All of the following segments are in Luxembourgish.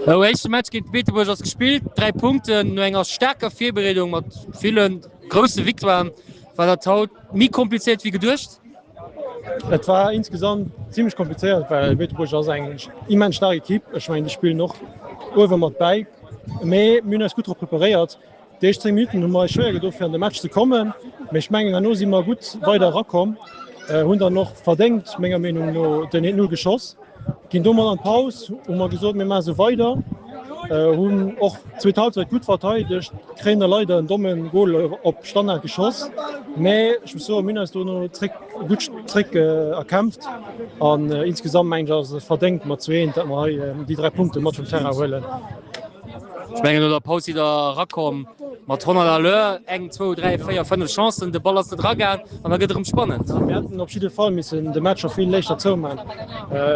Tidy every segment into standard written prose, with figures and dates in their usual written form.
Echte Match gegen Beteburg ass gespielt, 3 Punkte no enger stärker Vierberedung mat vielen grosse Viktoren war der Tau mi kompliziert wie gedurcht. Et war insgesamt ziemlich kompliziert, weil Beteburg ass eng immens starke Kipp. Ich mein, die Spiel noch over mat bei. méi Mün als gut prepariert. Die 10 Minuten hummer schwer gedouf fir an de Match zu kommen. Mech menggen an no immer gut weiter rakom. Hun noch verdenkt méger Menung no den net 0 Geschoss. Gin dummer an Paus man gesot mir so weiter. Hun och 2000 gut verteidigt, Kräner Leider en dommen Goal op Standard geschoss. Mei so Min du no guttrick erkämpft an insgesamt meng verdenkt mat 2 die 3 Punkte mat vum Terra wëlle. Spengen oder Pausi der rakom mat 100 Leur eng 2 3 4 5 Chancen de Ball de Dragan an der gëtm spannend. Mäten op schi Fall missen de Matscher viel leichter zo man.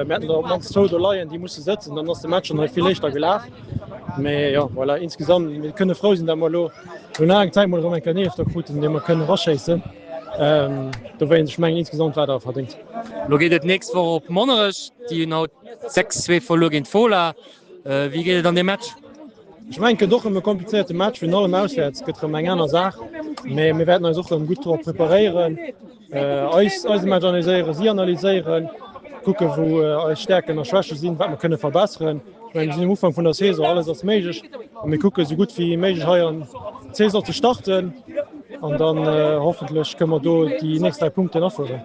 Mäten man der Leiien, die muss setzen, dann ass de Matscher viel leichter gelaf. Mais ja, voilà, insgesamt kënne Frosinn der mal lo eng Zeit en Kaneef der Gruten, de man kënne raschessen. Da wéi Schmeng insgesamt weiter verdingt. Lo geht et nächst vor op Monnerech, die haut 6-2 verlogin Fola. Wie geht an de Match? Ich menke doch een komplizierte Match vun allem auswärts gëtt eng ennner Saach. méi mir werden such gut trop preparieren, analyseieren, sie analyseieren, gucke wo als Stärken der Schwäche sinn, wat man könne verbeeren. Sinn Ufang vun der Saison alles ass méigich. mir gucke so gut wie méigich heieren Caesar zu starten an dann hoffentlich këmmer do die nächsten 3 Punkte nachfolgen.